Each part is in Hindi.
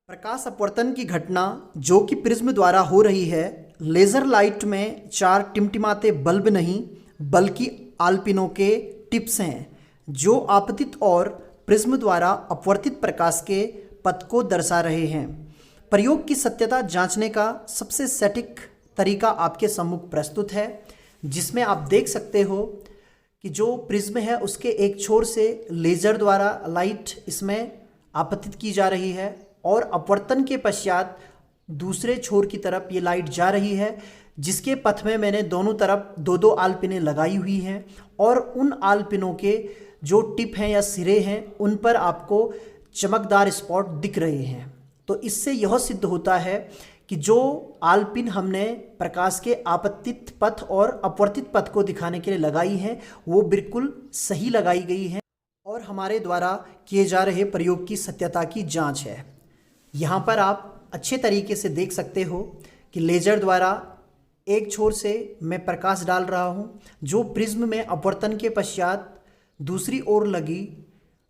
प्रकाश अपवर्तन की घटना जो कि प्रिज्म द्वारा हो रही है, लेज़र लाइट में चार टिमटिमाते बल्ब नहीं बल्कि आलपिनों के टिप्स हैं जो आपतित और प्रिज्म द्वारा अपवर्तित प्रकाश के पथ को दर्शा रहे हैं। प्रयोग की सत्यता जांचने का सबसे सटीक तरीका आपके सम्मुख प्रस्तुत है, जिसमें आप देख सकते हो कि जो प्रिज्म है उसके एक छोर से लेज़र द्वारा लाइट इसमें आपतित की जा रही है और अपवर्तन के पश्चात दूसरे छोर की तरफ ये लाइट जा रही है, जिसके पथ में मैंने दोनों तरफ दो दो आलपिनें लगाई हुई हैं और उन आलपिनों के जो टिप हैं या सिरे हैं उन पर आपको चमकदार स्पॉट दिख रहे हैं। तो इससे यह सिद्ध होता है कि जो आलपिन हमने प्रकाश के आपतित पथ और अपवर्तित पथ को दिखाने के लिए लगाई हैं वो बिल्कुल सही लगाई गई हैं और हमारे द्वारा किए जा रहे प्रयोग की सत्यता की जांच है। यहाँ पर आप अच्छे तरीके से देख सकते हो कि लेज़र द्वारा एक छोर से मैं प्रकाश डाल रहा हूँ, जो प्रिज्म में अपवर्तन के पश्चात दूसरी ओर लगी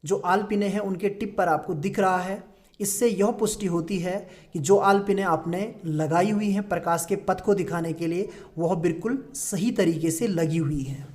जो आलपिनें हैं उनके टिप पर आपको दिख रहा है। इससे यह पुष्टि होती है कि जो आलपिनें आपने लगाई हुई हैं प्रकाश के पथ को दिखाने के लिए वह बिल्कुल सही तरीके से लगी हुई हैं।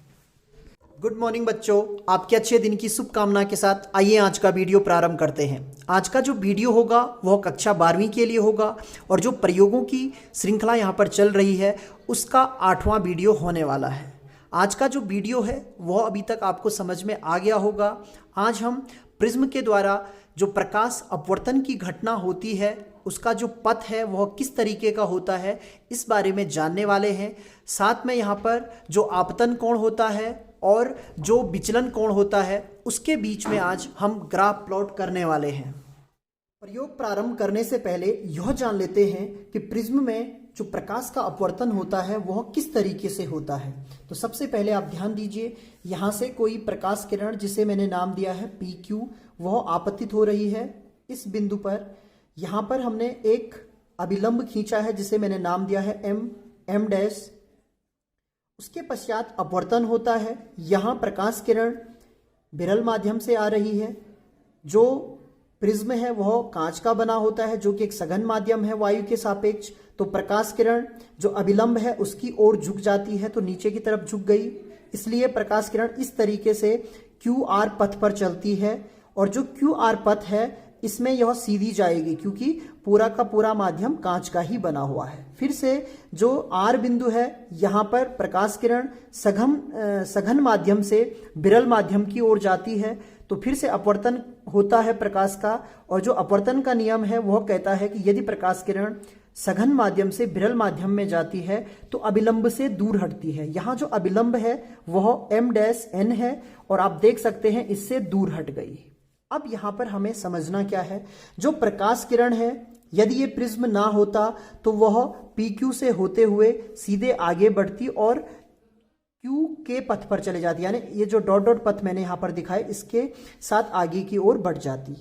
गुड मॉर्निंग बच्चों, आपके अच्छे दिन की शुभकामना के साथ आइए आज का वीडियो प्रारंभ करते हैं। आज का जो वीडियो होगा वह कक्षा 12वीं के लिए होगा और जो प्रयोगों की श्रृंखला यहाँ पर चल रही है उसका 8वां वीडियो होने वाला है। आज का जो वीडियो है वह अभी तक आपको समझ में आ गया होगा। आज हम प्रिज्म के द्वारा जो प्रकाश अपवर्तन की घटना होती है उसका जो पथ है वह किस तरीके का होता है इस बारे में जानने वाले हैं। साथ में यहाँ पर जो आपतन कोण होता है और जो विचलन कोण होता है उसके बीच में आज हम ग्राफ प्लॉट करने वाले हैं। प्रयोग प्रारंभ करने से पहले यह जान लेते हैं कि प्रिज्म में जो प्रकाश का अपवर्तन होता है वह किस तरीके से होता है। तो सबसे पहले आप ध्यान दीजिए, यहाँ से कोई प्रकाश किरण जिसे मैंने नाम दिया है PQ वह आपतित हो रही है इस बिंदु पर। यहाँ पर हमने एक अभिलंब खींचा है जिसे मैंने नाम दिया है M डैश। उसके पश्चात अपवर्तन होता है। यहाँ प्रकाश किरण विरल माध्यम से आ रही है। जो प्रिज्म है वह कांच का बना होता है जो कि एक सघन माध्यम है वायु के सापेक्ष। तो प्रकाश किरण जो अभिलंब है उसकी ओर झुक जाती है तो नीचे की तरफ झुक गई, इसलिए प्रकाश किरण इस तरीके से QR पथ पर चलती है और जो QR पथ है इसमें यह सीधी जाएगी क्योंकि पूरा का पूरा माध्यम कांच का ही बना हुआ है। फिर से जो R बिंदु है यहाँ पर प्रकाश किरण सघन माध्यम से विरल माध्यम की ओर जाती है तो फिर से अपवर्तन होता है प्रकाश का। और जो अपवर्तन का नियम है वह कहता है कि यदि प्रकाश किरण सघन माध्यम से विरल माध्यम में जाती है तो अभिलंब से दूर हटती है। यहाँ जो अभिलंब है वह M-N है और आप देख सकते हैं इससे दूर हट गई। अब यहाँ पर हमें समझना क्या है, जो प्रकाश किरण है यदि ये प्रिज्म ना होता तो वह PQ से होते हुए सीधे आगे बढ़ती और Q के पथ पर चले जाती, यानी ये जो डॉट डॉट पथ मैंने यहाँ पर दिखाए इसके साथ आगे की ओर बढ़ जाती।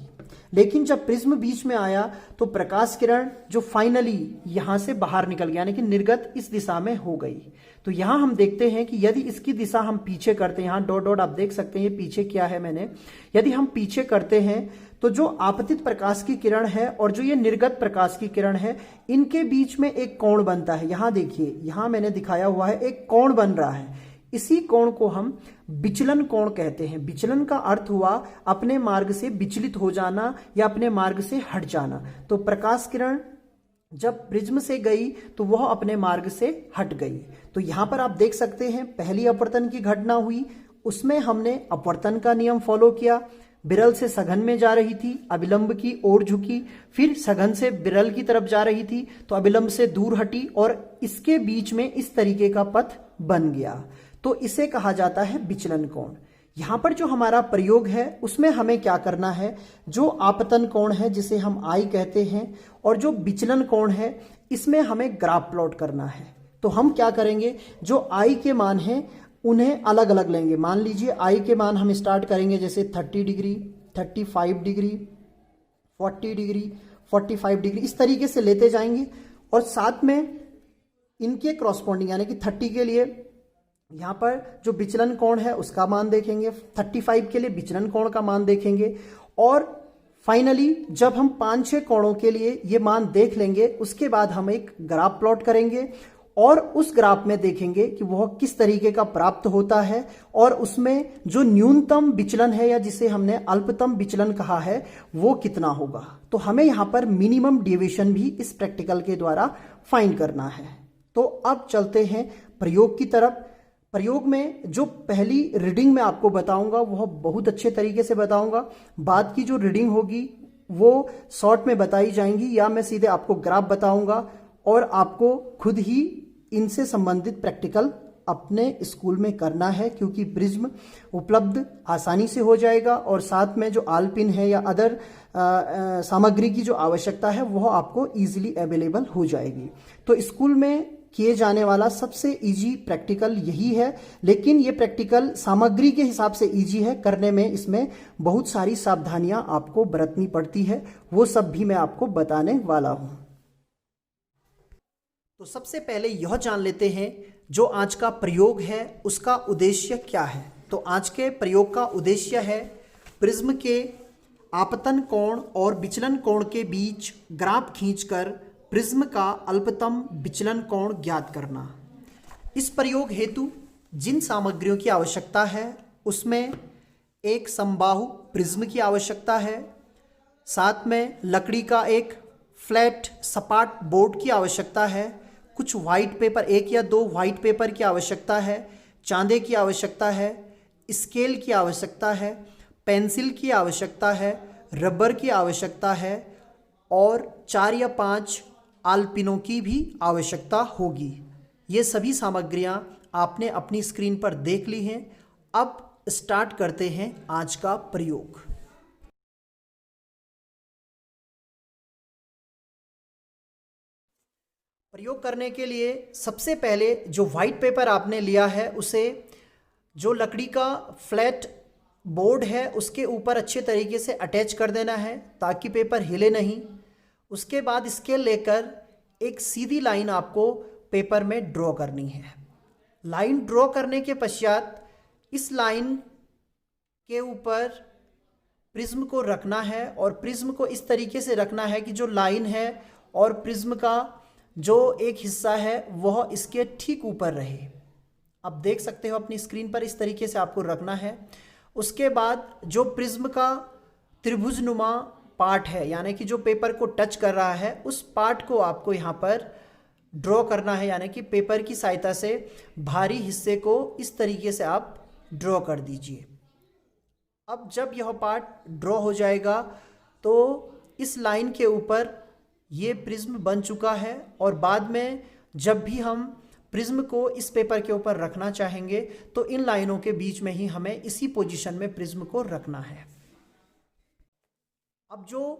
लेकिन जब प्रिज्म बीच में आया तो प्रकाश किरण जो फाइनली यहाँ से बाहर निकल गया, यानी कि निर्गत इस दिशा में हो गई। तो यहाँ हम देखते हैं कि यदि इसकी दिशा हम पीछे करते हैं, यहाँ डॉट डॉट आप देख सकते हैं ये पीछे क्या है मैंने, यदि हम पीछे करते हैं तो जो आपतित प्रकाश की किरण है और जो ये निर्गत प्रकाश की किरण है इनके बीच में एक कोण बनता है। यहाँ देखिए, यहाँ मैंने दिखाया हुआ है एक कोण बन रहा है। इसी कोण को हम विचलन कोण कहते हैं। विचलन का अर्थ हुआ अपने मार्ग से विचलित हो जाना या अपने मार्ग से हट जाना। तो प्रकाश किरण जब प्रिज्म से गई तो वह अपने मार्ग से हट गई। तो यहाँ पर आप देख सकते हैं पहली अपवर्तन की घटना हुई, उसमें हमने अपवर्तन का नियम फॉलो किया। विरल से सघन में जा रही थी, अभिलंब की ओर झुकी, फिर सघन से विरल की तरफ जा रही थी तो अभिलंब से दूर हटी और इसके बीच में इस तरीके का पथ बन गया। तो इसे कहा जाता है विचलन कोण। यहाँ पर जो हमारा प्रयोग है उसमें हमें क्या करना है, जो आपतन कोण है जिसे हम I कहते हैं और जो विचलन कोण है इसमें हमें ग्राफ प्लॉट करना है। तो हम क्या करेंगे, जो I के मान हैं उन्हें अलग अलग लेंगे। मान लीजिए I के मान हम स्टार्ट करेंगे जैसे 30 डिग्री, 35 डिग्री, 40 डिग्री, 45 डिग्री, इस तरीके से लेते जाएंगे और साथ में इनके क्रॉसपॉन्डिंग यानी कि 30 के लिए यहाँ पर जो विचलन कोण है उसका मान देखेंगे, 35 के लिए विचलन कोण का मान देखेंगे और फाइनली जब हम 5-6 कोणों के लिए ये मान देख लेंगे, उसके बाद हम एक ग्राफ प्लॉट करेंगे और उस ग्राफ में देखेंगे कि वह किस तरीके का प्राप्त होता है और उसमें जो न्यूनतम विचलन है या जिसे हमने अल्पतम विचलन कहा है वो कितना होगा। तो हमें यहाँ पर मिनिमम डेविएशन भी इस प्रैक्टिकल के द्वारा फाइंड करना है। तो अब चलते हैं प्रयोग की तरफ। प्रयोग में जो पहली रीडिंग मैं आपको बताऊंगा वह बहुत अच्छे तरीके से बताऊंगा। बाद की जो रीडिंग होगी वो शॉर्ट में बताई जाएंगी या मैं सीधे आपको ग्राफ बताऊंगा और आपको खुद ही इनसे संबंधित प्रैक्टिकल अपने स्कूल में करना है, क्योंकि प्रिज्म उपलब्ध आसानी से हो जाएगा और साथ में जो आलपिन है या अदर सामग्री की जो आवश्यकता है वह आपको इजीली अवेलेबल हो जाएगी। तो स्कूल में किए जाने वाला सबसे इजी प्रैक्टिकल यही है, लेकिन ये प्रैक्टिकल सामग्री के हिसाब से इजी है करने में। इसमें बहुत सारी सावधानियां आपको बरतनी पड़ती है, वो सब भी मैं आपको बताने वाला हूं। तो सबसे पहले यह जान लेते हैं जो आज का प्रयोग है उसका उद्देश्य क्या है। तो आज के प्रयोग का उद्देश्य है प्रिज्म के आपतन कोण और विचलन कोण के बीच ग्राफ खींचकर प्रिज्म का अल्पतम विचलन कोण ज्ञात करना। इस प्रयोग हेतु जिन सामग्रियों की आवश्यकता है उसमें एक समबाहु प्रिज्म की आवश्यकता है, साथ में लकड़ी का एक फ्लैट सपाट बोर्ड की आवश्यकता है, कुछ वाइट पेपर 1 या 2 वाइट पेपर की आवश्यकता है, चांदे की आवश्यकता है, स्केल की आवश्यकता है, पेंसिल की आवश्यकता है, रबर की आवश्यकता है और 4 या 5 आलपिनों की भी आवश्यकता होगी। ये सभी सामग्रियां आपने अपनी स्क्रीन पर देख ली हैं। अब स्टार्ट करते हैं आज का प्रयोग। प्रयोग करने के लिए सबसे पहले जो वाइट पेपर आपने लिया है उसे जो लकड़ी का फ्लैट बोर्ड है उसके ऊपर अच्छे तरीके से अटैच कर देना है ताकि पेपर हिले नहीं। उसके बाद स्केल लेकर एक सीधी लाइन आपको पेपर में ड्रॉ करनी है। लाइन ड्रॉ करने के पश्चात इस लाइन के ऊपर प्रिज्म को रखना है और प्रिज्म को इस तरीके से रखना है कि जो लाइन है और प्रिज्म का जो एक हिस्सा है वह इसके ठीक ऊपर रहे। आप देख सकते हो अपनी स्क्रीन पर, इस तरीके से आपको रखना है। उसके बाद जो प्रिज्म का त्रिभुजनुमा पार्ट है यानी कि जो पेपर को टच कर रहा है उस पार्ट को आपको यहाँ पर ड्रॉ करना है, यानी कि पेपर की सहायता से भारी हिस्से को इस तरीके से आप ड्रॉ कर दीजिए। अब जब यह पार्ट ड्रॉ हो जाएगा तो इस लाइन के ऊपर ये प्रिज्म बन चुका है और बाद में जब भी हम प्रिज्म को इस पेपर के ऊपर रखना चाहेंगे तो इन लाइनों के बीच में ही हमें इसी पोजीशन में प्रिज्म को रखना है। अब जो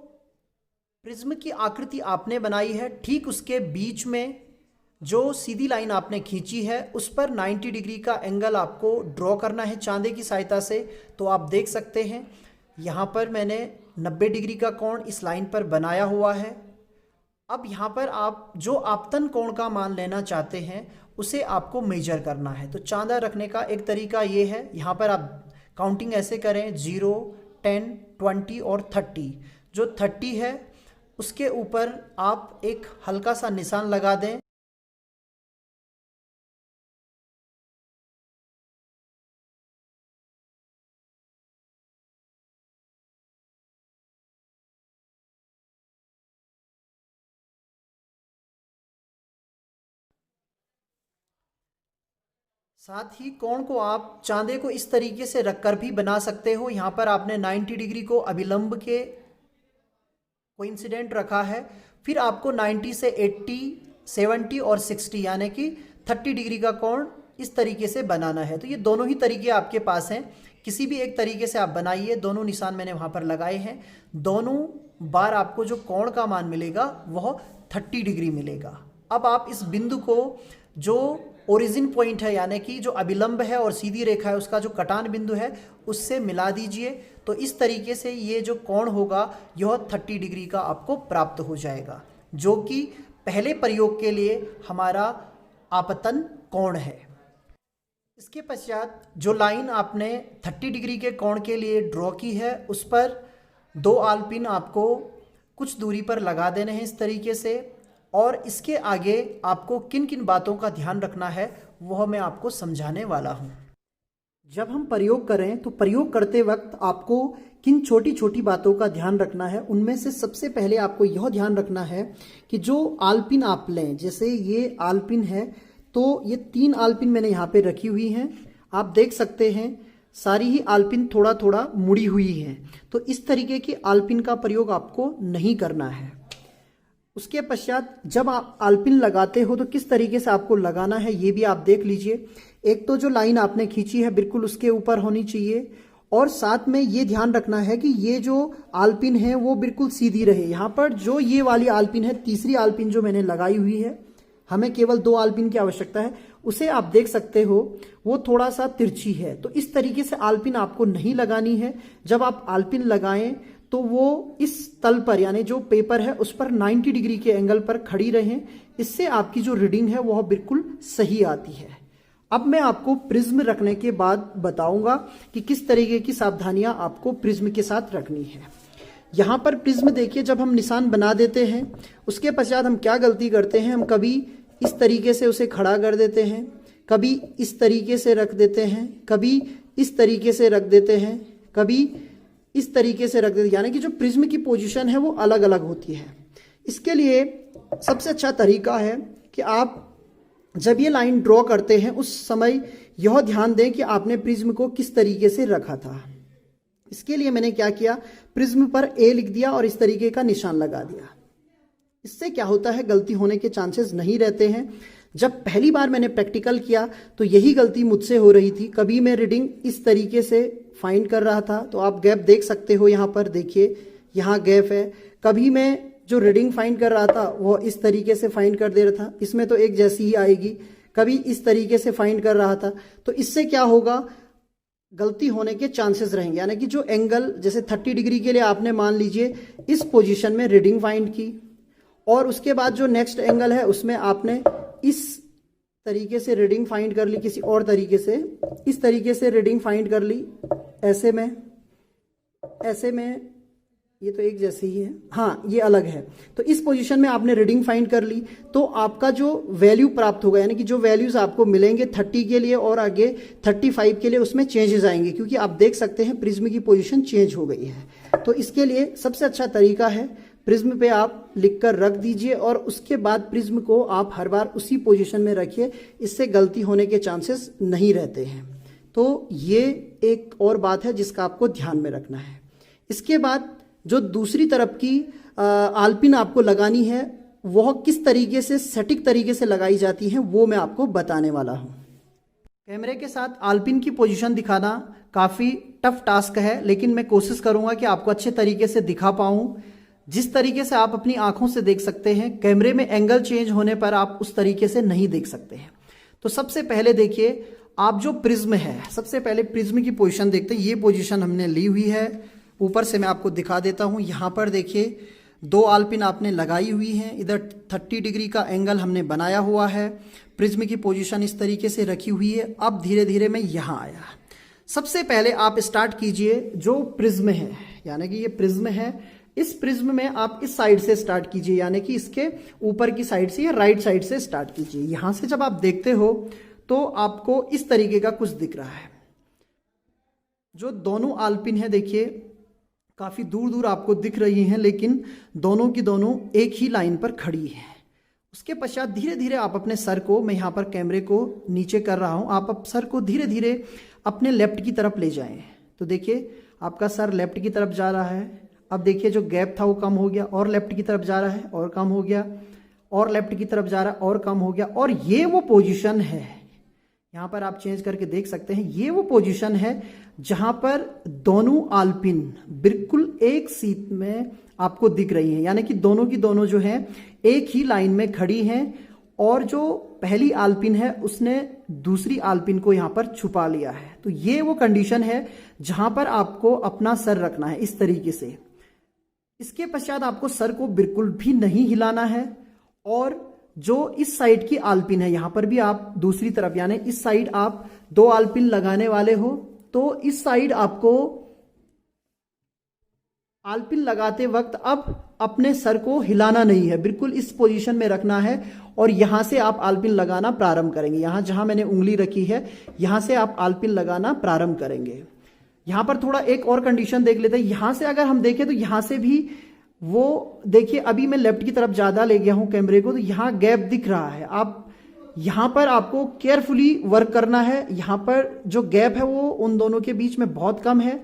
प्रिज्म की आकृति आपने बनाई है ठीक उसके बीच में जो सीधी लाइन आपने खींची है उस पर 90 डिग्री का एंगल आपको ड्रॉ करना है चांदे की सहायता से। तो आप देख सकते हैं यहाँ पर मैंने 90 डिग्री का कोण इस लाइन पर बनाया हुआ है। अब यहाँ पर आप जो आपतन कोण का मान लेना चाहते हैं उसे आपको मेजर करना है। तो चांदा रखने का एक तरीका ये है, यहाँ पर आप काउंटिंग ऐसे करें 0, 10, 20 और 30। जो 30 है उसके ऊपर आप एक हल्का सा निशान लगा दें। साथ ही कोण को आप चांदे को इस तरीके से रखकर भी बना सकते हो। यहाँ पर आपने 90 डिग्री को अभिलंब के कोइंसिडेंट रखा है, फिर आपको 90 से 80, 70 और 60 यानी कि 30 डिग्री का कोण इस तरीके से बनाना है। तो ये दोनों ही तरीके आपके पास हैं, किसी भी एक तरीके से आप बनाइए। दोनों निशान मैंने वहाँ पर लगाए हैं। दोनों बार आपको जो कोण का मान मिलेगा वह 30 डिग्री मिलेगा। अब आप इस बिंदु को जो ओरिजिन पॉइंट है यानी कि जो अभिलंब है और सीधी रेखा है उसका जो कटान बिंदु है उससे मिला दीजिए। तो इस तरीके से ये जो कोण होगा यह 30 डिग्री का आपको प्राप्त हो जाएगा, जो कि पहले प्रयोग के लिए हमारा आपतन कोण है। इसके पश्चात जो लाइन आपने 30 डिग्री के कोण के लिए ड्रॉ की है उस पर दो आलपिन आपको कुछ दूरी पर लगा देने हैं इस तरीके से, और इसके आगे आपको किन किन बातों का ध्यान रखना है वह मैं आपको समझाने वाला हूँ। जब हम प्रयोग करें तो प्रयोग करते वक्त आपको किन छोटी छोटी बातों का ध्यान रखना है, उनमें से सबसे पहले आपको यह ध्यान रखना है कि जो आलपिन आप लें, जैसे ये आलपिन है तो ये 3 आलपिन मैंने यहाँ पे रखी हुई हैं, आप देख सकते हैं सारी ही आलपिन थोड़ा थोड़ा मुड़ी हुई है, तो इस तरीके की आलपिन का प्रयोग आपको नहीं करना है। उसके पश्चात जब आप आलपिन लगाते हो तो किस तरीके से आपको लगाना है ये भी आप देख लीजिए। एक तो जो लाइन आपने खींची है बिल्कुल उसके ऊपर होनी चाहिए, और साथ में ये ध्यान रखना है कि ये जो आलपिन है वो बिल्कुल सीधी रहे। यहाँ पर जो ये वाली आलपिन है, तीसरी आलपिन जो मैंने लगाई हुई है, हमें केवल 2 आलपिन की आवश्यकता है, उसे आप देख सकते हो वो थोड़ा सा तिरछी है, तो इस तरीके से आलपिन आपको नहीं लगानी है। जब आप आलपिन लगाएं तो वो इस तल पर यानी जो पेपर है उस पर 90 डिग्री के एंगल पर खड़ी रहें, इससे आपकी जो रीडिंग है वह बिल्कुल सही आती है। अब मैं आपको प्रिज्म रखने के बाद बताऊंगा कि किस तरीके की सावधानियां आपको प्रिज्म के साथ रखनी है। यहाँ पर प्रिज्म देखिए, जब हम निशान बना देते हैं उसके पश्चात हम क्या गलती करते हैं, हम कभी इस तरीके से उसे खड़ा कर देते हैं, कभी इस तरीके से रख देते हैं, कभी इस तरीके से रख देते हैं, कभी इस तरीके से रख देते हैं, यानी कि जो प्रिज्म की पोजीशन है वो अलग अलग होती है। इसके लिए सबसे अच्छा तरीका है कि आप जब ये लाइन ड्रॉ करते हैं उस समय यह ध्यान दें कि आपने प्रिज्म को किस तरीके से रखा था। इसके लिए मैंने क्या किया, प्रिज्म पर ए लिख दिया और इस तरीके का निशान लगा दिया। इससे क्या होता है, गलती होने के चांसेस नहीं रहते हैं। जब पहली बार मैंने प्रैक्टिकल किया तो यही गलती मुझसे हो रही थी। कभी मैं रीडिंग इस तरीके से फाइंड कर रहा था, तो आप गैप देख सकते हो, यहाँ पर देखिए यहाँ गैप है। कभी मैं जो रीडिंग फाइंड कर रहा था वो इस तरीके से फाइंड कर दे रहा था, इसमें तो एक जैसी ही आएगी। कभी इस तरीके से फाइंड कर रहा था, तो इससे क्या होगा, गलती होने के चांसेस रहेंगे। यानी कि जो एंगल जैसे 30 डिग्री के लिए आपने मान लीजिए इस पोजीशन में रीडिंग फाइंड की, और उसके बाद जो नेक्स्ट एंगल है उसमें आपने इस तरीके से रीडिंग फाइंड कर ली, किसी और तरीके से इस तरीके से रीडिंग फाइंड कर ली, ऐसे में ये तो एक जैसे ही है, हाँ ये अलग है। तो इस पोजीशन में आपने रीडिंग फाइंड कर ली, तो आपका जो वैल्यू प्राप्त होगा, यानी कि जो वैल्यूज आपको मिलेंगे 30 के लिए और आगे 35 के लिए, उसमें चेंजेस आएंगे, क्योंकि आप देख सकते हैं प्रिज्म की पोजीशन चेंज हो गई है। तो इसके लिए सबसे अच्छा तरीका है प्रिज्म पे आप लिखकर रख दीजिए, और उसके बाद प्रिज्म को आप हर बार उसी पोजीशन में रखिए, इससे गलती होने के चांसेस नहीं रहते हैं। तो ये एक और बात है जिसका आपको ध्यान में रखना है। इसके बाद जो दूसरी तरफ की आलपिन आपको लगानी है वह किस तरीके से सटीक तरीके से लगाई जाती है वो मैं आपको बताने वाला हूं। कैमरे के साथ आलपिन की पोजीशन दिखाना काफ़ी टफ टास्क है, लेकिन मैं कोशिश करूंगा कि आपको अच्छे तरीके से दिखा पाऊं। जिस तरीके से आप अपनी आंखों से देख सकते हैं, कैमरे में एंगल चेंज होने पर आप उस तरीके से नहीं देख सकते हैं। तो सबसे पहले देखिए, आप जो प्रिज्म है, सबसे पहले प्रिज्म की पोजीशन देखते हैं। ये पोजीशन हमने ली हुई है, ऊपर से मैं आपको दिखा देता हूँ। यहाँ पर देखिए 2 आलपिन आपने लगाई हुई हैं, इधर 30 डिग्री का एंगल हमने बनाया हुआ है, प्रिज्म की पोजीशन इस तरीके से रखी हुई है। अब धीरे धीरे मैं यहाँ आया। सबसे पहले आप स्टार्ट कीजिए जो प्रिज्म है, यानी कि ये प्रिज्म है, इस प्रिज्म में आप इस साइड से स्टार्ट कीजिए, यानी कि इसके ऊपर की साइड से या राइट साइड से स्टार्ट कीजिए। यहाँ से जब आप देखते हो तो आपको इस तरीके का कुछ दिख रहा है। जो दोनों आलपिन है देखिए काफ़ी दूर दूर आपको दिख रही हैं, लेकिन दोनों की दोनों एक ही लाइन पर खड़ी हैं। उसके पश्चात धीरे धीरे आप अपने सर को, मैं यहाँ पर कैमरे को नीचे कर रहा हूँ, आप सर को धीरे धीरे अपने लेफ्ट की तरफ ले जाएं। तो देखिए आपका सर लेफ्ट की तरफ जा रहा है। अब देखिए जो गैप था वो कम हो गया, और लेफ्ट की तरफ जा रहा है और कम हो गया, और लेफ्ट की तरफ जा रहा है और कम हो गया। और ये वो पोजीशन है, यहाँ पर आप चेंज करके देख सकते हैं, ये वो पोजीशन है जहां पर दोनों आलपिन बिल्कुल एक सीट में आपको दिख रही हैं, यानी कि दोनों की दोनों जो है एक ही लाइन में खड़ी हैं, और जो पहली आलपिन है उसने दूसरी आलपिन को यहाँ पर छुपा लिया है। तो ये वो कंडीशन है जहां पर आपको अपना सर रखना है इस तरीके से। इसके पश्चात आपको सर को बिल्कुल भी नहीं हिलाना है, और जो इस साइड की आलपिन है, यहां पर भी आप दूसरी तरफ, यानी इस साइड आप 2 आलपिन लगाने वाले हो, तो इस साइड आपको आलपिन लगाते वक्त अब अपने सर को हिलाना नहीं है, बिल्कुल इस पोजीशन में रखना है और यहाँ से आप आलपिन लगाना प्रारंभ करेंगे। यहाँ जहाँ मैंने उंगली रखी है यहाँ से आप आलपिन लगाना प्रारंभ करेंगे। यहाँ पर थोड़ा एक और कंडीशन देख लेते हैं। यहाँ से अगर हम देखें तो यहाँ से भी वो देखिए, अभी मैं लेफ्ट की तरफ ज़्यादा ले गया हूँ कैमरे को, तो यहाँ गैप दिख रहा है। आप यहाँ पर आपको केयरफुली वर्क करना है। यहाँ पर जो गैप है वो उन दोनों के बीच में बहुत कम है,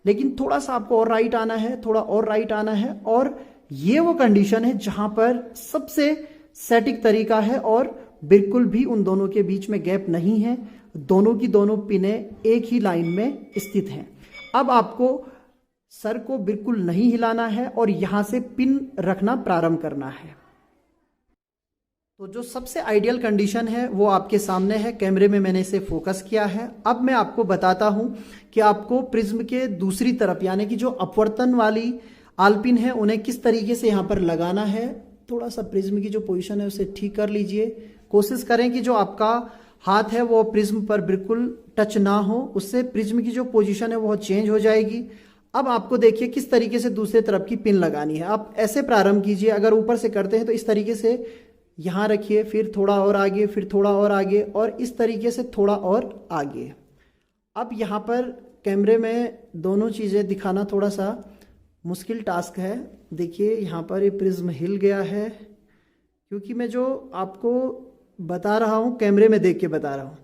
लेकिन थोड़ा सा आपको और राइट आना है, थोड़ा और राइट आना है। और ये वो कंडीशन है जहाँ पर सबसे सटीक तरीका है और बिल्कुल भी उन दोनों के बीच में गैप नहीं है। दोनों की दोनों पिनें एक ही लाइन में स्थित हैं। अब आपको सर को बिल्कुल नहीं हिलाना है और यहाँ से पिन रखना प्रारंभ करना है। तो जो सबसे आइडियल कंडीशन है वो आपके सामने है, कैमरे में मैंने इसे फोकस किया है। अब मैं आपको बताता हूं कि आपको प्रिज्म के दूसरी तरफ यानी कि जो अपवर्तन वाली आलपिन है उन्हें किस तरीके से यहाँ पर लगाना है। थोड़ा सा प्रिज्म की जो पोजीशन है उसे ठीक कर लीजिए। कोशिश करें कि जो आपका हाथ है वो प्रिज्म पर बिल्कुल टच ना हो, उससे प्रिज्म की जो पोजीशन है वो चेंज हो जाएगी। अब आपको देखिए किस तरीके से दूसरे तरफ की पिन लगानी है। आप ऐसे प्रारंभ कीजिए, अगर ऊपर से करते हैं तो इस तरीके से यहाँ रखिए, फिर थोड़ा और आगे, फिर थोड़ा और आगे और इस तरीके से थोड़ा और आगे। अब यहाँ पर कैमरे में दोनों चीज़ें दिखाना थोड़ा सा मुश्किल टास्क है। देखिए यहाँ पर ये प्रिज्म हिल गया है, क्योंकि मैं जो आपको बता रहा हूँ कैमरे में देख के बता रहा हूँ,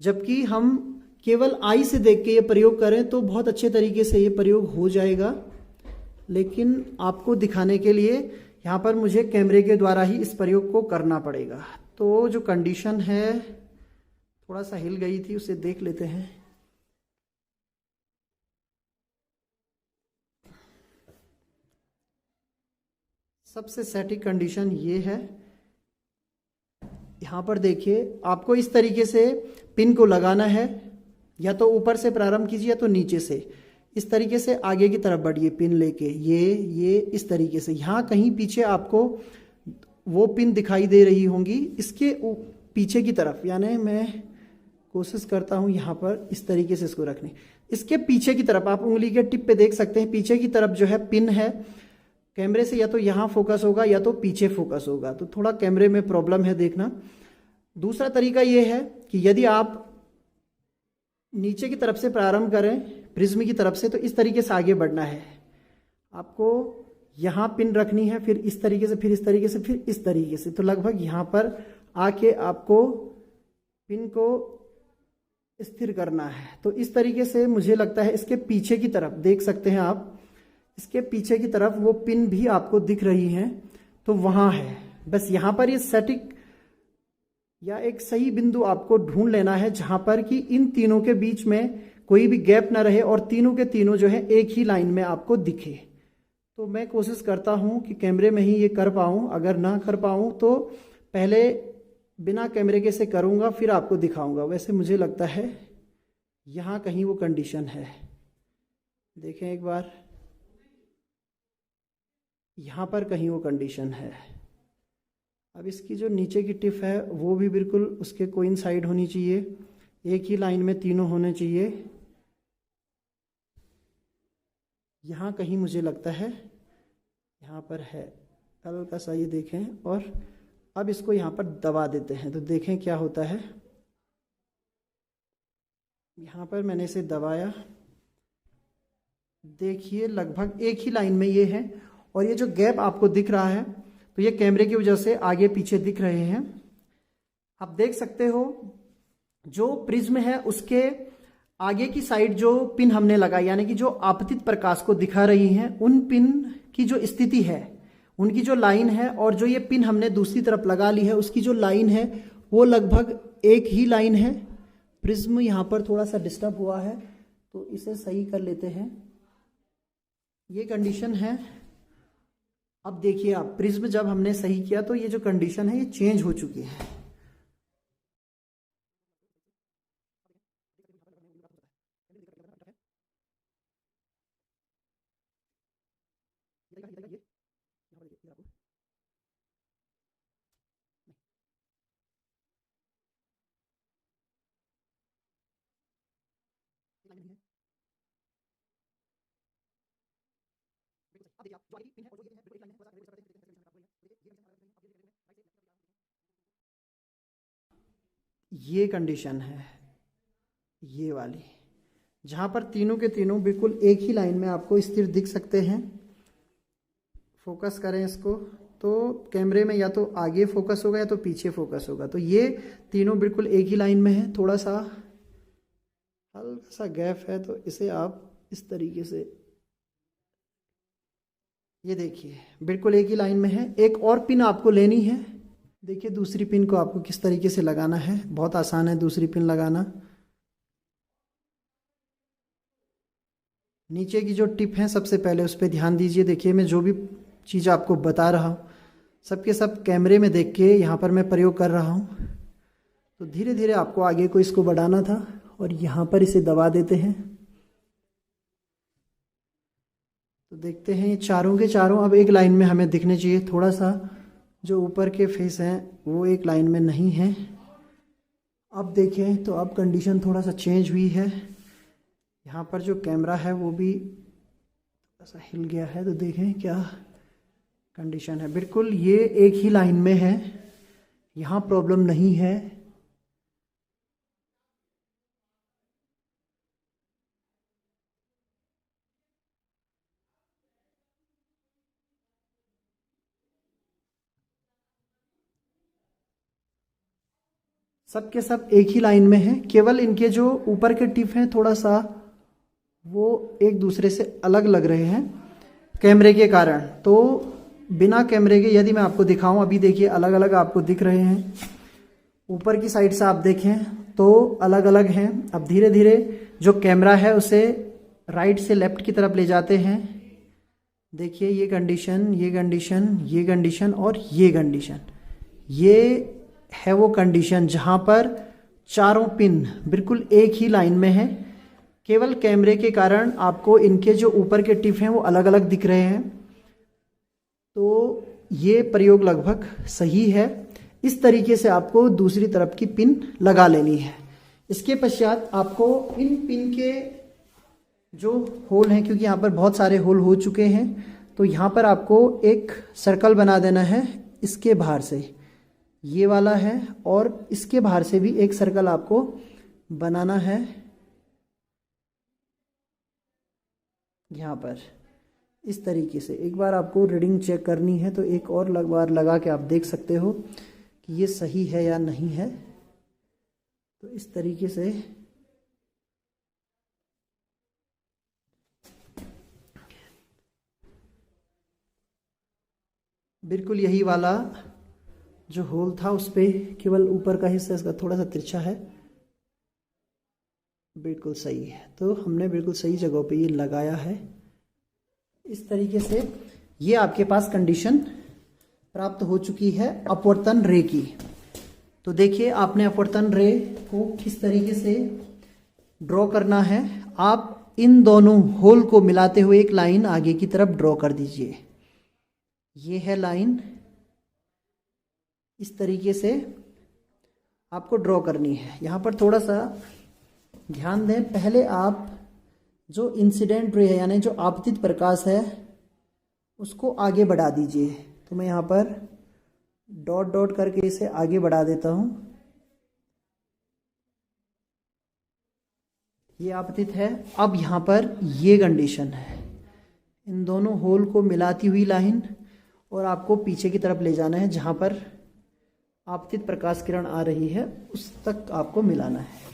जबकि हम केवल आई से देख के ये प्रयोग करें तो बहुत अच्छे तरीके से ये प्रयोग हो जाएगा, लेकिन आपको दिखाने के लिए यहाँ पर मुझे कैमरे के द्वारा ही इस प्रयोग को करना पड़ेगा। तो जो कंडीशन है थोड़ा सा हिल गई थी, उसे देख लेते हैं। सबसे सटीक कंडीशन ये है। यहाँ पर देखिए आपको इस तरीके से पिन को लगाना है, या तो ऊपर से प्रारंभ कीजिए या तो नीचे से। इस तरीके से आगे की तरफ बढ़िए पिन लेके, ये इस तरीके से। यहाँ कहीं पीछे आपको वो पिन दिखाई दे रही होंगी, इसके पीछे की तरफ, यानी मैं कोशिश करता हूँ यहाँ पर इस तरीके से इसको रखने। इसके पीछे की तरफ आप उंगली के टिप पे देख सकते हैं, पीछे की तरफ जो है पिन है। कैमरे से या तो यहाँ फोकस होगा या तो पीछे फोकस होगा, तो थोड़ा कैमरे में प्रॉब्लम है देखना। दूसरा तरीका ये है कि यदि आप नीचे की तरफ से प्रारंभ करें प्रिज्म की तरफ से, तो इस तरीके से आगे बढ़ना है। आपको यहाँ पिन रखनी है, फिर इस तरीके से, फिर इस तरीके से, फिर इस तरीके से। तो लगभग यहाँ पर आके आपको पिन को स्थिर करना है। तो इस तरीके से मुझे लगता है इसके पीछे की तरफ देख सकते हैं आप, इसके पीछे की तरफ वो पिन भी आपको दिख रही हैं, तो वहाँ है। बस यहाँ पर ये सटीक या एक सही बिंदु आपको ढूंढ लेना है जहां पर कि इन तीनों के बीच में कोई भी गैप ना रहे और तीनों के तीनों जो है एक ही लाइन में आपको दिखे। तो मैं कोशिश करता हूं कि कैमरे में ही ये कर पाऊं। अगर ना कर पाऊं तो पहले बिना कैमरे के से करूंगा, फिर आपको दिखाऊंगा। वैसे मुझे लगता है यहाँ कहीं वो कंडीशन है, देखें एक बार, यहाँ पर कहीं वो कंडीशन है। अब इसकी जो नीचे की टिप है वो भी बिल्कुल उसके कोइंसाइड होनी चाहिए, एक ही लाइन में तीनों होने चाहिए। यहाँ कहीं मुझे लगता है यहाँ पर है, हल्का सा ये देखें। और अब इसको यहाँ पर दबा देते हैं, तो देखें क्या होता है। यहाँ पर मैंने इसे दबाया, देखिए लगभग एक ही लाइन में ये है। और ये जो गैप आपको दिख रहा है तो ये कैमरे की वजह से आगे पीछे दिख रहे हैं। आप देख सकते हो जो प्रिज्म है उसके आगे की साइड जो पिन हमने लगाई, यानी कि जो आपतित प्रकाश को दिखा रही हैं, उन पिन की जो स्थिति है, उनकी जो लाइन है, और जो ये पिन हमने दूसरी तरफ लगा ली है उसकी जो लाइन है वो लगभग एक ही लाइन है। प्रिज्म यहाँ पर थोड़ा सा डिस्टर्ब हुआ है, तो इसे सही कर लेते हैं। ये कंडीशन है। अब देखिए आप, प्रिज्म जब हमने सही किया तो ये जो कंडीशन है ये चेंज हो चुकी है। ये कंडीशन है, ये वाली, जहाँ पर तीनों के तीनों बिल्कुल एक ही लाइन में आपको स्थिर दिख सकते हैं। फोकस करें इसको तो कैमरे में या तो आगे फोकस होगा या तो पीछे फोकस होगा। तो ये तीनों बिल्कुल एक ही लाइन में है, थोड़ा सा हल्का सा गैप है, तो इसे आप इस तरीके से, ये देखिए बिल्कुल एक ही लाइन में है। एक और पिन आपको लेनी है। देखिए दूसरी पिन को आपको किस तरीके से लगाना है, बहुत आसान है दूसरी पिन लगाना। नीचे की जो टिप है सबसे पहले उस पर ध्यान दीजिए। देखिए मैं जो भी चीज़ आपको बता रहा हूँ सबके सब कैमरे में देख के यहाँ पर मैं प्रयोग कर रहा हूँ। तो धीरे धीरे आपको आगे को इसको बढ़ाना था और यहाँ पर इसे दबा देते हैं। तो देखते हैं ये चारों के चारों अब एक लाइन में हमें दिखने चाहिए। थोड़ा सा जो ऊपर के फेस हैं वो एक लाइन में नहीं है। अब देखें तो अब कंडीशन थोड़ा सा चेंज हुई है। यहाँ पर जो कैमरा है वो भी थोड़ा सा हिल गया है। तो देखें क्या कंडीशन है, बिल्कुल ये एक ही लाइन में है, यहाँ प्रॉब्लम नहीं है। सबके सब एक ही लाइन में है, केवल इनके जो ऊपर के टिप हैं थोड़ा सा वो एक दूसरे से अलग लग रहे हैं कैमरे के कारण। तो बिना कैमरे के यदि मैं आपको दिखाऊं, अभी देखिए अलग अलग आपको दिख रहे हैं। ऊपर की साइड से आप देखें तो अलग अलग हैं। अब धीरे धीरे जो कैमरा है उसे राइट से लेफ्ट की तरफ ले जाते हैं। देखिए ये कंडीशन, ये कंडीशन, ये कंडीशन और ये कंडीशन, ये है वो कंडीशन जहाँ पर चारों पिन बिल्कुल एक ही लाइन में है। केवल कैमरे के कारण आपको इनके जो ऊपर के टिप हैं वो अलग अलग दिख रहे हैं। तो ये प्रयोग लगभग सही है। इस तरीके से आपको दूसरी तरफ की पिन लगा लेनी है। इसके पश्चात आपको इन पिन के जो होल हैं, क्योंकि यहाँ पर बहुत सारे होल हो चुके हैं, तो यहाँ पर आपको एक सर्कल बना देना है इसके बाहर से, ये वाला है, और इसके बाहर से भी एक सर्कल आपको बनाना है यहाँ पर इस तरीके से। एक बार आपको रीडिंग चेक करनी है तो एक और बार लगा के आप देख सकते हो कि ये सही है या नहीं है। तो इस तरीके से बिल्कुल यही वाला जो होल था उस पर केवल ऊपर का हिस्सा इसका थोड़ा सा तिरछा है, बिल्कुल सही है। तो हमने बिल्कुल सही जगह पे ये लगाया है। इस तरीके से ये आपके पास कंडीशन प्राप्त हो चुकी है अपवर्तन रे की। तो देखिए आपने अपवर्तन रे को किस तरीके से ड्रॉ करना है। आप इन दोनों होल को मिलाते हुए एक लाइन आगे की तरफ ड्रॉ कर दीजिए। ये है लाइन, इस तरीके से आपको ड्रॉ करनी है। यहाँ पर थोड़ा सा ध्यान दें, पहले आप जो इंसिडेंट रे है यानी जो आपतित प्रकाश है उसको आगे बढ़ा दीजिए। तो मैं यहाँ पर डॉट डॉट करके इसे आगे बढ़ा देता हूँ। ये आपतित है। अब यहाँ पर ये कंडीशन है, इन दोनों होल को मिलाती हुई लाइन, और आपको पीछे की तरफ ले जाना है जहाँ पर आपतित प्रकाश किरण आ रही है उस तक आपको मिलाना है।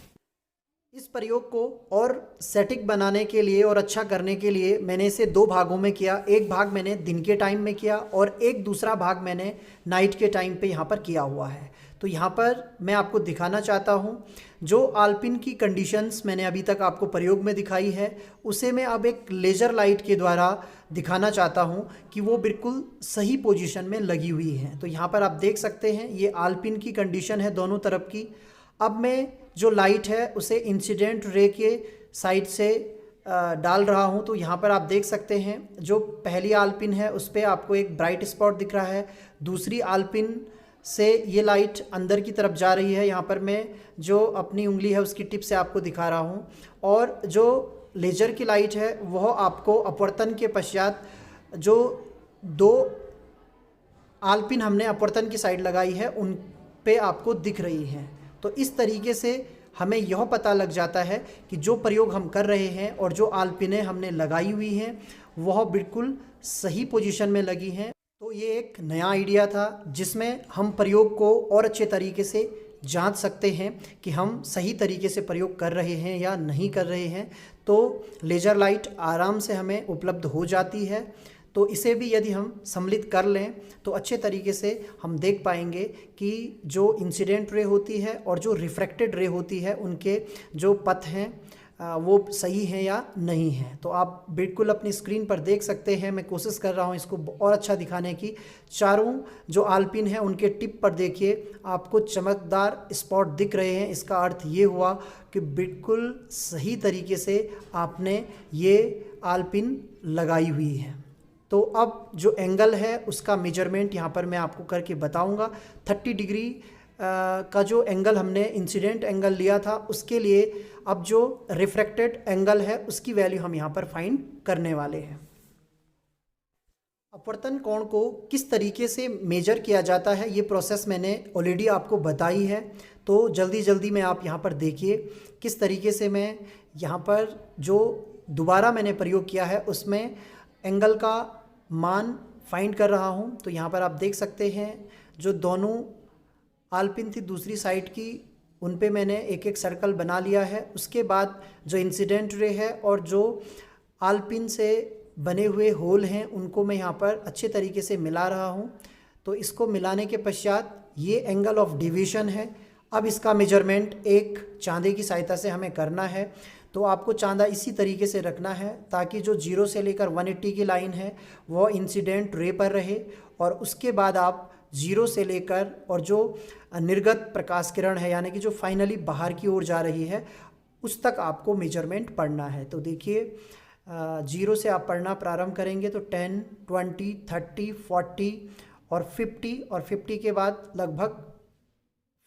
इस प्रयोग को और सटीक बनाने के लिए और अच्छा करने के लिए मैंने इसे दो भागों में किया। एक भाग मैंने दिन के टाइम में किया और एक दूसरा भाग मैंने नाइट के टाइम पे यहाँ पर किया हुआ है। तो यहाँ पर मैं आपको दिखाना चाहता हूँ जो आल्पिन की कंडीशंस मैंने अभी तक आपको प्रयोग में दिखाई है उसे मैं अब एक लेज़र लाइट के द्वारा दिखाना चाहता हूँ कि वो बिल्कुल सही पोजीशन में लगी हुई हैं। तो यहाँ पर आप देख सकते हैं ये आल्पिन की कंडीशन है दोनों तरफ की। अब मैं जो लाइट है उसे इंसिडेंट रे के साइड से डाल रहा हूं। तो यहाँ पर आप देख सकते हैं जो पहली आल्पिन है उस पर आपको एक ब्राइट स्पॉट दिख रहा है। दूसरी आल्पिन से ये लाइट अंदर की तरफ जा रही है। यहाँ पर मैं जो अपनी उंगली है उसकी टिप से आपको दिखा रहा हूँ। और जो लेज़र की लाइट है वह आपको अपवर्तन के पश्चात जो 2 आलपिन हमने अपवर्तन की साइड लगाई है उन पे आपको दिख रही हैं। तो इस तरीके से हमें यह पता लग जाता है कि जो प्रयोग हम कर रहे हैं और जो आलपिनें हमने लगाई हुई हैं वह बिल्कुल सही पोजीशन में लगी हैं। तो ये एक नया आइडिया था जिसमें हम प्रयोग को और अच्छे तरीके से जांच सकते हैं कि हम सही तरीके से प्रयोग कर रहे हैं या नहीं कर रहे हैं। तो लेज़र लाइट आराम से हमें उपलब्ध हो जाती है। तो इसे भी यदि हम सम्मिलित कर लें तो अच्छे तरीके से हम देख पाएंगे कि जो इंसिडेंट रे होती है और जो रिफ्रैक्टेड रे होती है उनके जो पथ हैं वो सही हैं या नहीं हैं। तो आप बिल्कुल अपनी स्क्रीन पर देख सकते हैं। मैं कोशिश कर रहा हूँ इसको और अच्छा दिखाने की। चारों जो आलपिन हैं उनके टिप पर देखिए आपको चमकदार स्पॉट दिख रहे हैं। इसका अर्थ ये हुआ कि बिल्कुल सही तरीके से आपने ये आलपिन लगाई हुई है। तो अब जो एंगल है उसका मेजरमेंट यहाँ पर मैं आपको करके बताऊँगा। 30 डिग्री का जो एंगल हमने इंसिडेंट एंगल लिया था उसके लिए अब जो रिफ्रैक्टेड एंगल है उसकी वैल्यू हम यहाँ पर फाइंड करने वाले हैं। अपवर्तन कोण को किस तरीके से मेजर किया जाता है ये प्रोसेस मैंने ऑलरेडी आपको बताई है। तो जल्दी जल्दी में आप यहाँ पर देखिए किस तरीके से मैं यहाँ पर जो दोबारा मैंने प्रयोग किया है उसमें एंगल का मान फाइंड कर रहा हूँ। तो यहाँ पर आप देख सकते हैं जो दोनों आलपिन थी दूसरी साइड की उन पे मैंने एक एक सर्कल बना लिया है। उसके बाद जो इंसिडेंट रे है और जो आलपिन से बने हुए होल हैं उनको मैं यहाँ पर अच्छे तरीके से मिला रहा हूँ। तो इसको मिलाने के पश्चात ये एंगल ऑफ डिवीज़न है। अब इसका मेजरमेंट एक चांदे की सहायता से हमें करना है। तो आपको चांदा इसी तरीके से रखना है ताकि जो 0 से लेकर 180 की लाइन है वो इंसिडेंट रे पर रहे और उसके बाद आप 0 से लेकर और जो निर्गत प्रकाश किरण है यानी कि जो फाइनली बाहर की ओर जा रही है उस तक आपको मेजरमेंट पढ़ना है। तो देखिए 0 से आप पढ़ना प्रारंभ करेंगे तो 10, 20, 30, 40 और 50 के बाद लगभग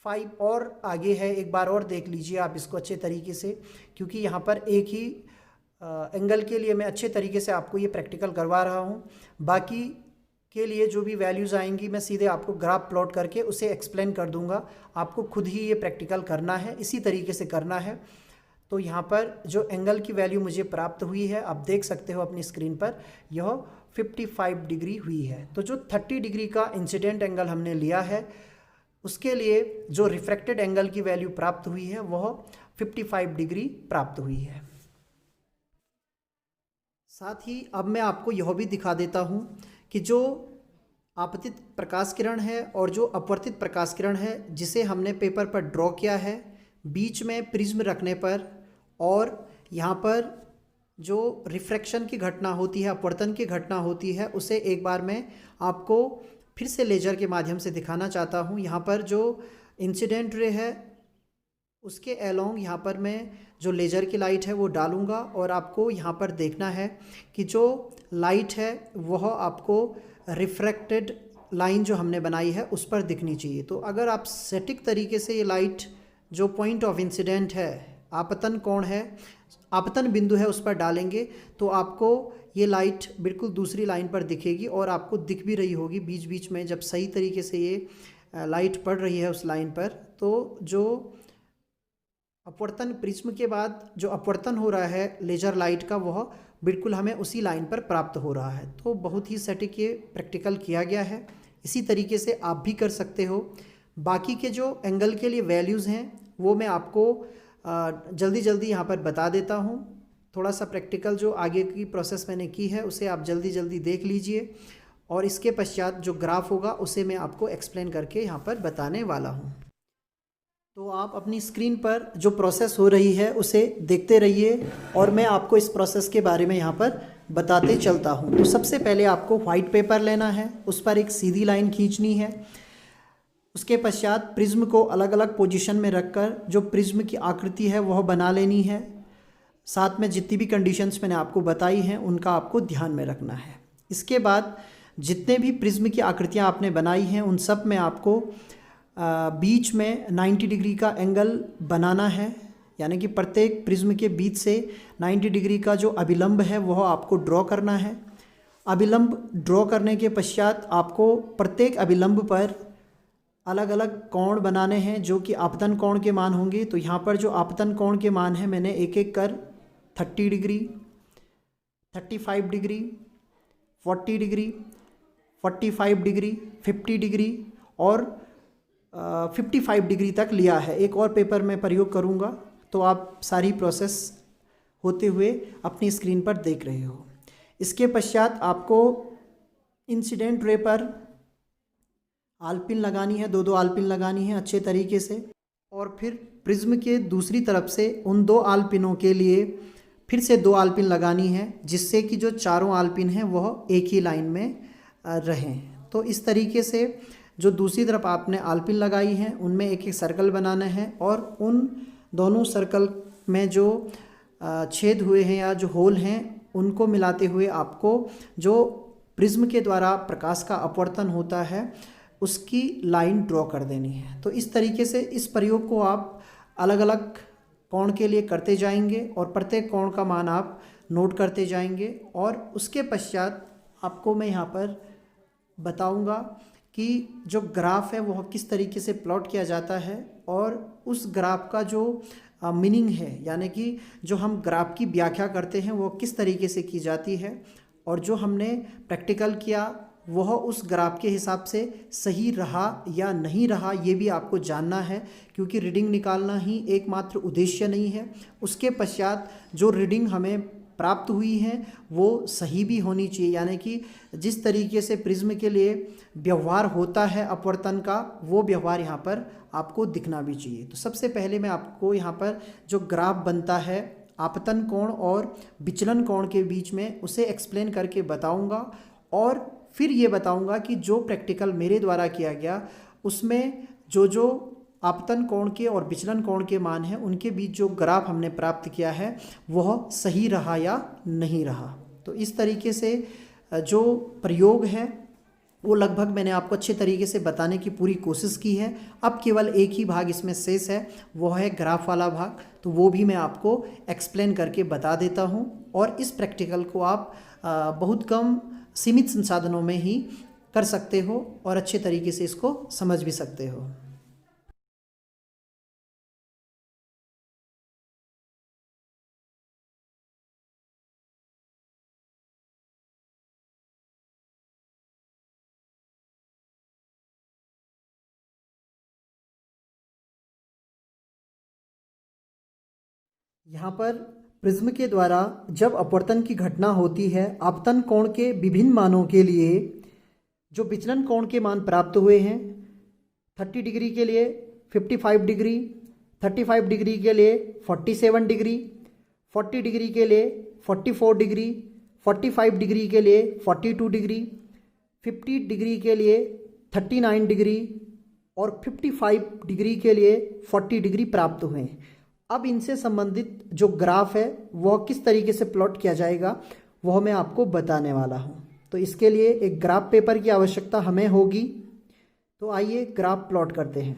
5 और आगे है। एक बार और देख लीजिए आप इसको अच्छे तरीके से, क्योंकि यहाँ पर एक ही एंगल के लिए मैं अच्छे तरीके से आपको ये प्रैक्टिकल करवा रहा हूँ। बाकी के लिए जो भी वैल्यूज़ आएंगी मैं सीधे आपको ग्राफ प्लॉट करके उसे एक्सप्लेन कर दूंगा। आपको खुद ही ये प्रैक्टिकल करना है, इसी तरीके से करना है। तो यहाँ पर जो एंगल की वैल्यू मुझे प्राप्त हुई है आप देख सकते हो अपनी स्क्रीन पर, यह 55 डिग्री हुई है। तो जो 30 डिग्री का इंसिडेंट एंगल हमने लिया है उसके लिए जो रिफ्रैक्टेड एंगल की वैल्यू प्राप्त हुई है वह 55 डिग्री प्राप्त हुई है। साथ ही अब मैं आपको यह भी दिखा देता हूँ कि जो आपतित प्रकाश किरण है और जो अपवर्तित प्रकाश किरण है जिसे हमने पेपर पर ड्रॉ किया है, बीच में प्रिज्म रखने पर और यहाँ पर जो रिफ्रैक्शन की घटना होती है, अपवर्तन की घटना होती है, उसे एक बार मैं आपको फिर से लेज़र के माध्यम से दिखाना चाहता हूँ। यहाँ पर जो इंसिडेंट रे है उसके अलोंग यहाँ पर मैं जो लेज़र की लाइट है वो डालूँगा और आपको यहाँ पर देखना है कि जो लाइट है वह आपको रिफ्रैक्टेड लाइन जो हमने बनाई है उस पर दिखनी चाहिए। तो अगर आप सटीक तरीके से ये लाइट जो पॉइंट ऑफ इंसिडेंट है, आपतन कोण है, आपतन बिंदु है, उस पर डालेंगे तो आपको ये लाइट बिल्कुल दूसरी लाइन पर दिखेगी और आपको दिख भी रही होगी बीच बीच में जब सही तरीके से ये लाइट पड़ रही है उस लाइन पर। तो जो अपवर्तन प्रिज्म के बाद जो अपवर्तन हो रहा है लेज़र लाइट का वह बिल्कुल हमें उसी लाइन पर प्राप्त हो रहा है। तो बहुत ही सटीक ये प्रैक्टिकल किया गया है। इसी तरीके से आप भी कर सकते हो। बाकी के जो एंगल के लिए वैल्यूज़ हैं वो मैं आपको जल्दी जल्दी यहाँ पर बता देता हूँ। थोड़ा सा प्रैक्टिकल जो आगे की प्रोसेस मैंने की है उसे आप जल्दी जल्दी देख लीजिए और इसके पश्चात जो ग्राफ होगा उसे मैं आपको एक्सप्लेन करके यहाँ पर बताने वाला हूँ। तो आप अपनी स्क्रीन पर जो प्रोसेस हो रही है उसे देखते रहिए और मैं आपको इस प्रोसेस के बारे में यहाँ पर बताते चलता हूँ। तो सबसे पहले आपको वाइट पेपर लेना है, उस पर एक सीधी लाइन खींचनी है। उसके पश्चात प्रिज्म को अलग अलग पोजीशन में रखकर जो प्रिज्म की आकृति है वह बना लेनी है। साथ में जितनी भी कंडीशंस मैंने आपको बताई हैं उनका आपको ध्यान में रखना है। इसके बाद जितने भी प्रिज्म की आकृतियाँ आपने बनाई हैं उन सब में आपको बीच में 90 डिग्री का एंगल बनाना है, यानी कि प्रत्येक प्रिज्म के बीच से 90 डिग्री का जो अभिलंब है वह आपको ड्रॉ करना है। अभिलंब ड्रॉ करने के पश्चात आपको प्रत्येक अभिलंब पर अलग अलग कोण बनाने हैं जो कि आपतन कोण के मान होंगे। तो यहाँ पर जो आपतन कोण के मान हैं मैंने एक एक कर 30 degree, 35 degree, 40 degree, 45 degree, 50 degree और 55 डिग्री तक लिया है। एक और पेपर में प्रयोग करूँगा तो आप सारी प्रोसेस होते हुए अपनी स्क्रीन पर देख रहे हो। इसके पश्चात आपको इंसिडेंट रे पर आलपिन लगानी है, दो आलपिन लगानी है अच्छे तरीके से, और फिर प्रिज्म के दूसरी तरफ से उन 2 आलपिनों के लिए फिर से 2 आलपिन लगानी है, जिससे कि जो चारों आलपिन हैं वह एक ही लाइन में रहें। तो इस तरीके से जो दूसरी तरफ आपने आलपिन लगाई हैं उनमें एक एक सर्कल बनाना है, और उन दोनों सर्कल में जो छेद हुए हैं या जो होल हैं उनको मिलाते हुए आपको जो प्रिज्म के द्वारा प्रकाश का अपवर्तन होता है उसकी लाइन ड्रॉ कर देनी है। तो इस तरीके से इस प्रयोग को आप अलग अलग कोण के लिए करते जाएंगे और प्रत्येक कोण का मान आप नोट करते जाएंगे, और उसके पश्चात आपको मैं यहाँ पर बताऊँगा कि जो ग्राफ है वह किस तरीके से प्लॉट किया जाता है, और उस ग्राफ का जो मीनिंग है यानी कि जो हम ग्राफ की व्याख्या करते हैं वो किस तरीके से की जाती है, और जो हमने प्रैक्टिकल किया वह उस ग्राफ के हिसाब से सही रहा या नहीं रहा ये भी आपको जानना है, क्योंकि रीडिंग निकालना ही एकमात्र उद्देश्य नहीं है। उसके पश्चात जो रीडिंग हमें प्राप्त हुई है वो सही भी होनी चाहिए, यानी कि जिस तरीके से प्रिज्म के लिए व्यवहार होता है अपवर्तन का वो व्यवहार यहाँ पर आपको दिखना भी चाहिए। तो सबसे पहले मैं आपको यहाँ पर जो ग्राफ बनता है आपतन कोण और विचलन कोण के बीच में उसे एक्सप्लेन करके बताऊँगा, और फिर ये बताऊंगा कि जो प्रैक्टिकल मेरे द्वारा किया गया उसमें जो आपतन कोण के और विचलन कोण के मान हैं उनके बीच जो ग्राफ हमने प्राप्त किया है वह सही रहा या नहीं रहा। तो इस तरीके से जो प्रयोग है वो लगभग मैंने आपको अच्छे तरीके से बताने की पूरी कोशिश की है। अब केवल एक ही भाग इसमें शेष है, वो है ग्राफ वाला भाग, तो वो भी मैं आपको एक्सप्लेन करके बता देता हूँ, और इस प्रैक्टिकल को आप बहुत कम सीमित संसाधनों में ही कर सकते हो और अच्छे तरीके से इसको समझ भी सकते हो। यहाँ पर प्रिज्म के द्वारा जब अपवर्तन की घटना होती है आपतन कोण के विभिन्न मानों के लिए जो विचलन कोण के मान प्राप्त हुए हैं 30 डिग्री के लिए 55 डिग्री, 35 डिग्री के लिए 47 डिग्री, 40 डिग्री के लिए 44 डिग्री, 45 डिग्री के लिए 42 डिग्री, 50 डिग्री के लिए 39 डिग्री और 55 डिग्री के लिए 40 डिग्री प्राप्त हुए हैं। अब इनसे संबंधित जो ग्राफ है वह किस तरीके से प्लॉट किया जाएगा वह मैं आपको बताने वाला हूं। तो इसके लिए एक ग्राफ पेपर की आवश्यकता हमें होगी। तो आइए ग्राफ प्लॉट करते हैं।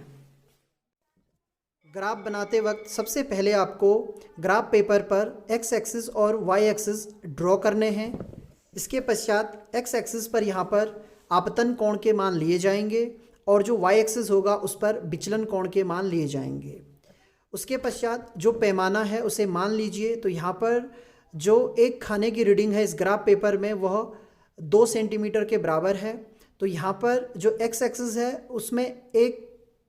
ग्राफ बनाते वक्त सबसे पहले आपको ग्राफ पेपर पर एक्स एक्सिस और वाई एक्सिस ड्रॉ करने हैं। इसके पश्चात एक्स एक्सिस पर यहाँ पर आपतन कोण के मान लिए जाएंगे और जो वाई एक्सिस होगा उस पर विचलन कोण के मान लिए जाएंगे। उसके पश्चात जो पैमाना है उसे मान लीजिए। तो यहाँ पर जो एक खाने की रीडिंग है इस ग्राफ पेपर में वह 2 सेंटीमीटर के बराबर है। तो यहाँ पर जो एक्स एक्सिस है उसमें एक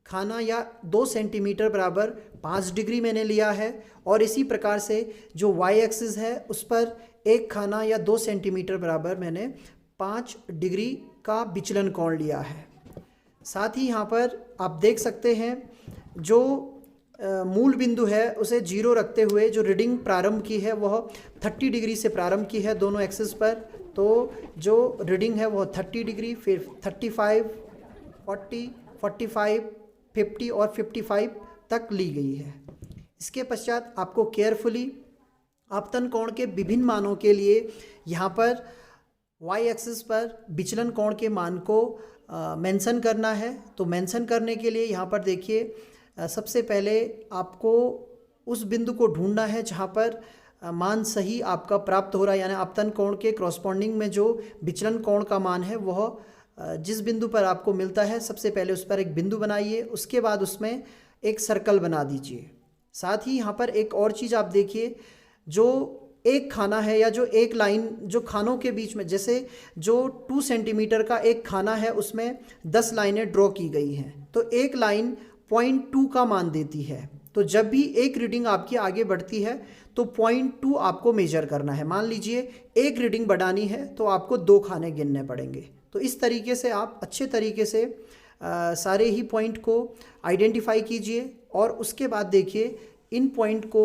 खाना या 2 सेंटीमीटर बराबर 5 डिग्री मैंने लिया है और इसी प्रकार से जो वाई एक्सिस है उस पर एक खाना या 2 सेंटीमीटर बराबर मैंने 5 डिग्री का विचलन कोण लिया है। साथ ही यहाँ पर आप देख सकते हैं जो मूल बिंदु है उसे 0 रखते हुए जो रीडिंग प्रारंभ की है वह 30 डिग्री से प्रारंभ की है दोनों एक्सिस पर। तो जो रीडिंग है वह 30 डिग्री, फिर 35, 40, 45, 50 और 55 तक ली गई है। इसके पश्चात आपको केयरफुली आपतन कोण के विभिन्न मानों के लिए यहाँ पर वाई एक्सिस पर विचलन कोण के मान को मेंशन करना है। तो मेंशन करने के लिए यहाँ पर देखिए सबसे पहले आपको उस बिंदु को ढूंढना है जहाँ पर मान सही आपका प्राप्त हो रहा है, यानी आपतन कोण के क्रॉसपॉन्डिंग में जो विचलन कोण का मान है वह जिस बिंदु पर आपको मिलता है, सबसे पहले उस पर एक बिंदु बनाइए, उसके बाद उसमें एक सर्कल बना दीजिए। साथ ही यहाँ पर एक और चीज़ आप देखिए, जो एक खाना है या जो एक लाइन जो खानों के बीच में, जैसे जो 2 सेंटीमीटर का एक खाना है उसमें 10 लाइनें ड्रॉ की गई हैं, तो एक लाइन 0.2 का मान देती है। तो जब भी एक रीडिंग आपकी आगे बढ़ती है तो 0.2 आपको मेजर करना है। मान लीजिए एक रीडिंग बढ़ानी है तो आपको 2 खाने गिनने पड़ेंगे। तो इस तरीके से आप अच्छे तरीके से सारे ही पॉइंट को आइडेंटिफाई कीजिए और उसके बाद देखिए इन पॉइंट को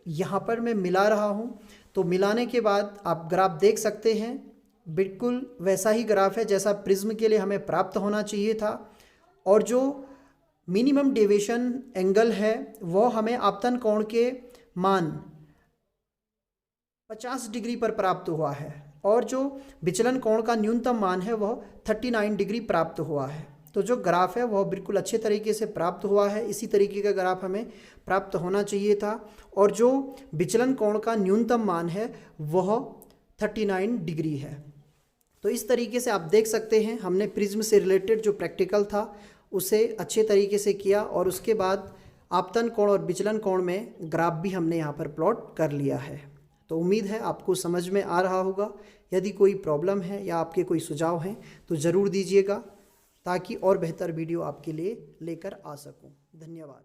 यहाँ पर मैं मिला रहा हूँ। तो मिलाने के बाद आप ग्राफ देख सकते हैं, बिल्कुल वैसा ही ग्राफ है जैसा प्रिज्म के लिए हमें प्राप्त होना चाहिए था। और जो मिनिमम डेविएशन एंगल है वो हमें आपतन कोण के मान 50 डिग्री पर प्राप्त हुआ है और जो विचलन कोण का न्यूनतम मान है वह 39 डिग्री प्राप्त हुआ है। तो जो ग्राफ है वह बिल्कुल अच्छे तरीके से प्राप्त हुआ है। इसी तरीके का ग्राफ हमें प्राप्त होना चाहिए था और जो विचलन कोण का न्यूनतम मान है वह 39 डिग्री है। तो इस तरीके से आप देख सकते हैं हमने प्रिज्म से रिलेटेड जो प्रैक्टिकल था उसे अच्छे तरीके से किया और उसके बाद आपतन कोण और विचलन कोण में ग्राफ भी हमने यहाँ पर प्लॉट कर लिया है। तो उम्मीद है आपको समझ में आ रहा होगा। यदि कोई प्रॉब्लम है या आपके कोई सुझाव हैं तो ज़रूर दीजिएगा ताकि और बेहतर वीडियो आपके लिए लेकर आ सकूं। धन्यवाद।